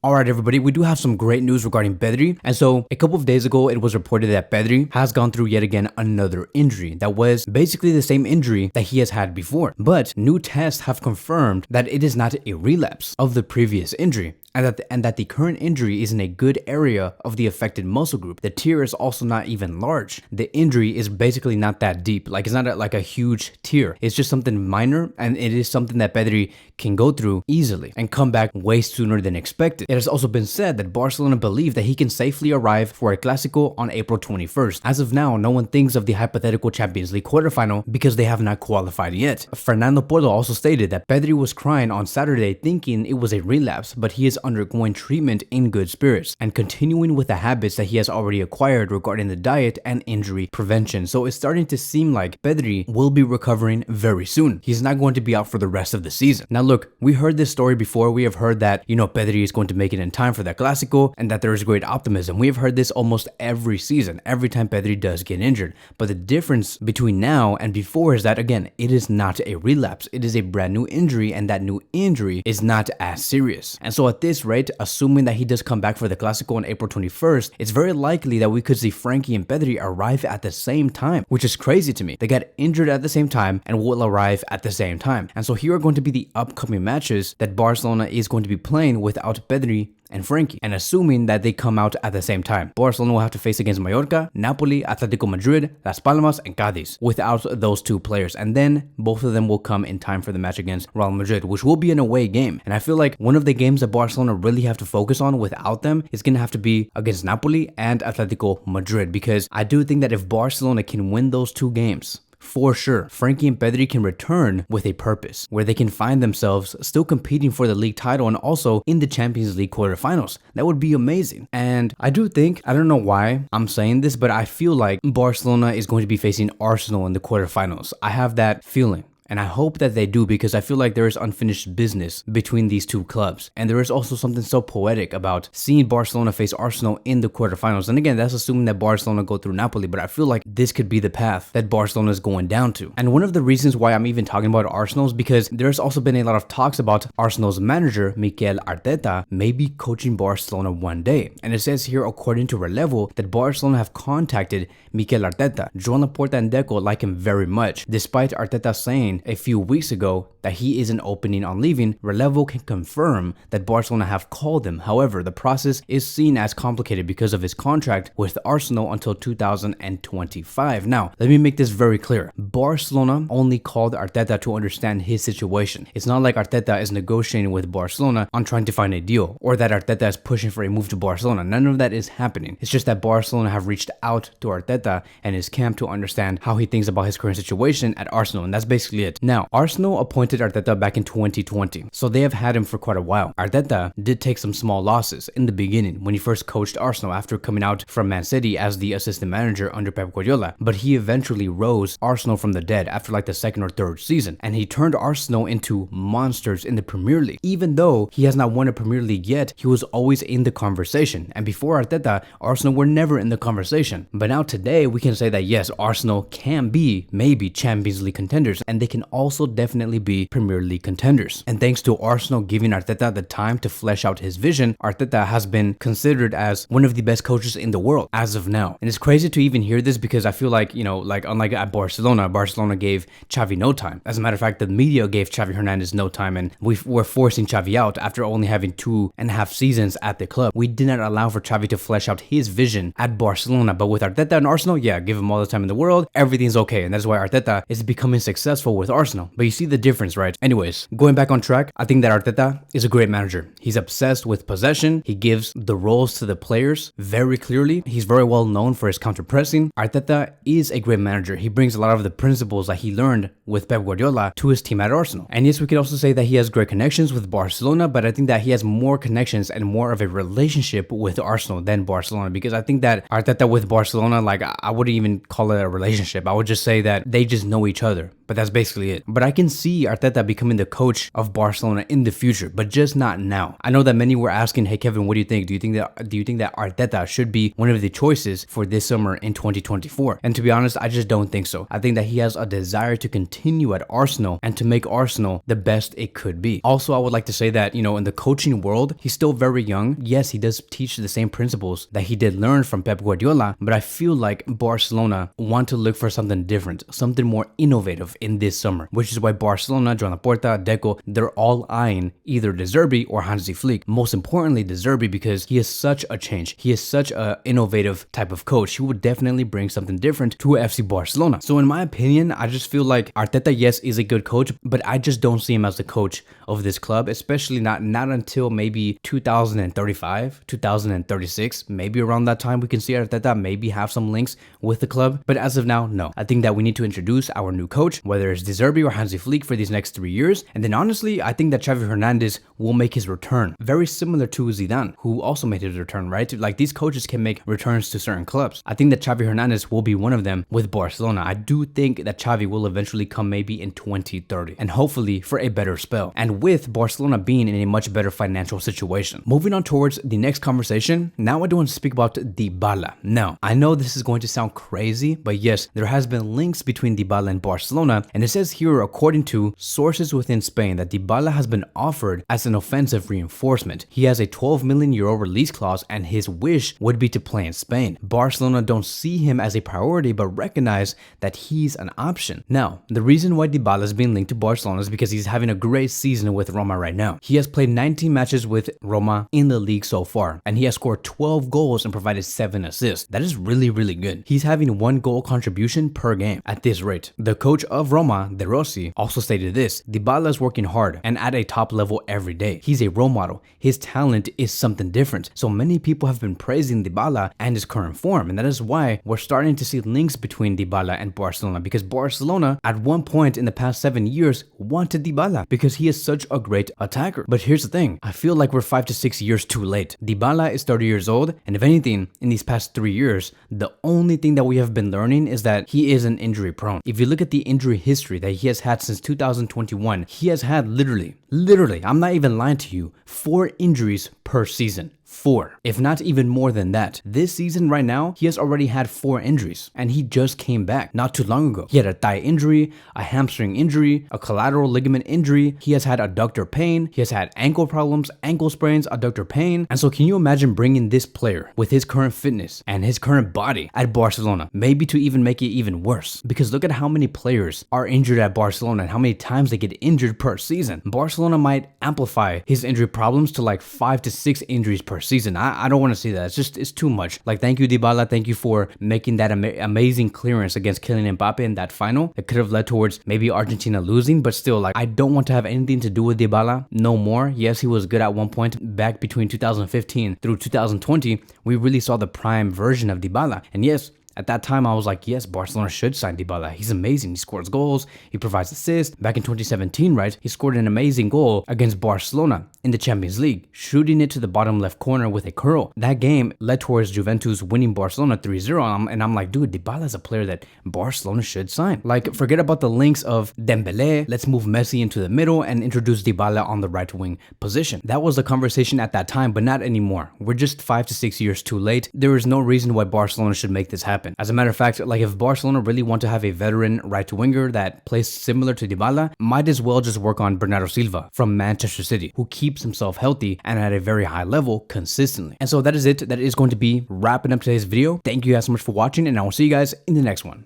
Alright everybody, we do have some great news regarding Pedri. And so a couple of days ago, it was reported that Pedri has gone through yet again another injury that was basically the same injury that he has had before. But new tests have confirmed that it is not a relapse of the previous injury. And that the current injury is in a good area of the affected muscle group. The tear is also not even large. The injury is basically not that deep. Like it's not like a huge tear. It's just something minor, and it is something that Pedri can go through easily and come back way sooner than expected. It has also been said that Barcelona believe that he can safely arrive for a Clasico on April 21st. As of now, no one thinks of the hypothetical Champions League quarterfinal because they have not qualified yet. Fernando Paulo also stated that Pedri was crying on Saturday thinking it was a relapse, but he is undergoing treatment in good spirits and continuing with the habits that he has already acquired regarding the diet and injury prevention. So it's starting to seem like Pedri will be recovering very soon. He's not going to be out for the rest of the season. Now look, we heard this story before. We have heard that, Pedri is going to make it in time for that Clasico and that there is great optimism. We have heard this almost every season, every time Pedri does get injured. But the difference between now and before is that, again, it is not a relapse. It is a brand new injury, and that new injury is not as serious. And so at this rate, assuming that he does come back for the Clasico on April 21st, it's very likely that we could see Frankie and Pedri arrive at the same time, which is crazy to me. They got injured at the same time and will arrive at the same time. And so here are going to be the upcoming matches that Barcelona is going to be playing without Pedri and Frankie, and assuming that they come out at the same time. Barcelona will have to face against Mallorca, Napoli, Atletico Madrid, Las Palmas, and Cadiz without those two players. And then both of them will come in time for the match against Real Madrid, which will be an away game. And I feel like one of the games that Barcelona really have to focus on without them is going to have to be against Napoli and Atletico Madrid, because I do think that if Barcelona can win those two games, for sure, Frankie and Pedri can return with a purpose, where they can find themselves still competing for the league title and also in the Champions League quarterfinals. That would be amazing. And I do think, I don't know why I'm saying this, but I feel like Barcelona is going to be facing Arsenal in the quarterfinals. I have that feeling. And I hope that they do, because I feel like there is unfinished business between these two clubs. And there is also something so poetic about seeing Barcelona face Arsenal in the quarterfinals. And again, that's assuming that Barcelona go through Napoli, but I feel like this could be the path that Barcelona is going down to. And one of the reasons why I'm even talking about Arsenal is because there's also been a lot of talks about Arsenal's manager, Mikel Arteta, maybe coaching Barcelona one day. And it says here, according to Relevo, that Barcelona have contacted Mikel Arteta. Joan Laporta and Deco like him very much, despite Arteta saying a few weeks ago that he isn't opening on leaving. Relevo can confirm that Barcelona have called him. However, the process is seen as complicated because of his contract with Arsenal until 2025. Now, let me make this very clear. Barcelona only called Arteta to understand his situation. It's not like Arteta is negotiating with Barcelona on trying to find a deal, or that Arteta is pushing for a move to Barcelona. None of that is happening. It's just that Barcelona have reached out to Arteta and his camp to understand how he thinks about his current situation at Arsenal, and that's basically it. Now, Arsenal appointed Arteta back in 2020, so they have had him for quite a while. Arteta did take some small losses in the beginning when he first coached Arsenal after coming out from Man City as the assistant manager under Pep Guardiola, but he eventually rose Arsenal from the dead after like the second or third season, and he turned Arsenal into monsters in the Premier League. Even though he has not won a Premier League yet, he was always in the conversation, and before Arteta, Arsenal were never in the conversation. But now today, we can say that yes, Arsenal can be maybe Champions League contenders, and they can also definitely be Premier League contenders. And thanks to Arsenal giving Arteta the time to flesh out his vision, Arteta has been considered as one of the best coaches in the world as of now. And it's crazy to even hear this, because I feel like, like unlike at Barcelona gave Xavi no time. As a matter of fact, the media gave Xavi Hernandez no time, and we were forcing Xavi out after only having 2.5 seasons at the club. We did not allow for Xavi to flesh out his vision at Barcelona. But with Arteta and Arsenal, yeah, give him all the time in the world, everything's okay. And that's why Arteta is becoming successful with Arsenal. But you see the difference, right? Anyways, going back on track, I think that Arteta is a great manager. He's obsessed with possession. He gives the roles to the players very clearly. He's very well known for his counter-pressing. Arteta is a great manager. He brings a lot of the principles that he learned with Pep Guardiola to his team at Arsenal. And yes, we could also say that he has great connections with Barcelona, but I think that he has more connections and more of a relationship with Arsenal than Barcelona, because I think that Arteta with Barcelona, like, I wouldn't even call it a relationship. I would just say that they just know each other. but that's basically it. But I can see Arteta becoming the coach of Barcelona in the future, but just not now. I know that many were asking, hey Kevin, what do you think? Do you think that Arteta should be one of the choices for this summer in 2024? And to be honest, I just don't think so. I think that he has a desire to continue at Arsenal and to make Arsenal the best it could be. Also, I would like to say that, you know, in the coaching world, he's still very young. Yes, he does teach the same principles that he did learn from Pep Guardiola, but I feel like Barcelona want to look for something different, something more innovative in this summer, which is why Barcelona, Joan Laporta, Deco, they're all eyeing either De Zerbi or Hansi Flick. Most importantly, De Zerbi, because he is such a change. He is such an innovative type of coach. He would definitely bring something different to FC Barcelona. So in my opinion, I just feel like Arteta, yes, is a good coach, but I just don't see him as the coach of this club, especially not until maybe 2035, 2036, maybe around that time we can see Arteta maybe have some links with the club. But as of now, no. I think that we need to introduce our new coach, whether it's De Zerbi or Hansi Flick, for these next 3 years. And then honestly, I think that Xavi Hernandez will make his return, very similar to Zidane, who also made his return, right? Like, these coaches can make returns to certain clubs. I think that Xavi Hernandez will be one of them with Barcelona. I do think that Xavi will eventually come maybe in 2030, and hopefully for a better spell, and with Barcelona being in a much better financial situation. Moving on towards the next conversation, now I do want to speak about Dybala. Now, I know this is going to sound crazy, but yes, there has been links between Dybala and Barcelona, and it says here, according to sources within Spain, that Dybala has been offered as an offensive reinforcement. He has a 12 million euro release clause, and his wish would be to play in Spain. Barcelona don't see him as a priority, but recognize that he's an option. Now, the reason why Dybala is being linked to Barcelona is because he's having a great season with Roma right now. He has played 19 matches with Roma in the league so far, and he has scored 12 goals and provided 7 assists. That is really, really good. He's having 1 goal contribution per game at this rate. The coach of Roma, De Rossi, also stated this: Dybala is working hard and at a top level every day. He's a role model. His talent is something different. So many people have been praising Dybala and his current form, and that is why we're starting to see links between Dybala and Barcelona, because Barcelona at one point in the past 7 years wanted Dybala because he is such a great attacker. But here's the thing, I feel like we're 5 to 6 years too late. Dybala is 30 years old, and if anything, in these past 3 years, the only thing that we have been learning is that he is an injury prone. If you look at the injury history that he has had since 2021, he has had literally, I'm not even lying to you, 4 injuries per season. 4, if not even more than that. This season right now, he has already had 4 injuries, and he just came back not too long ago. He had a thigh injury, a hamstring injury, a collateral ligament injury. He has had adductor pain. He has had ankle problems, ankle sprains, adductor pain. And so can you imagine bringing this player with his current fitness and his current body at Barcelona, maybe to even make it even worse? Because look at how many players are injured at Barcelona and how many times they get injured per season. Barcelona might amplify his injury problems to like 5 to 6 injuries per season. I don't want to see that. It's too much. Like, thank you, Dybala. Thank you for making that amazing clearance against Kylian Mbappe in that final. It could have led towards maybe Argentina losing, but still, like, I don't want to have anything to do with Dybala no more. Yes, he was good at one point back between 2015 through 2020. We really saw the prime version of Dybala. And yes, at that time, I was like, yes, Barcelona should sign Dybala. He's amazing. He scores goals. He provides assists. Back in 2017, right, he scored an amazing goal against Barcelona in the Champions League, shooting it to the bottom left corner with a curl. That game led towards Juventus winning Barcelona 3-0. And I'm like, dude, Dybala is a player that Barcelona should sign. Like, forget about the links of Dembele. Let's move Messi into the middle and introduce Dybala on the right wing position. That was the conversation at that time, but not anymore. We're just 5 to 6 years too late. There is no reason why Barcelona should make this happen. As a matter of fact, like, if Barcelona really want to have a veteran right winger that plays similar to Dybala, might as well just work on Bernardo Silva from Manchester City, who keeps himself healthy and at a very high level consistently. And so that is it. That is going to be wrapping up today's video. Thank you guys so much for watching, and I will see you guys in the next one.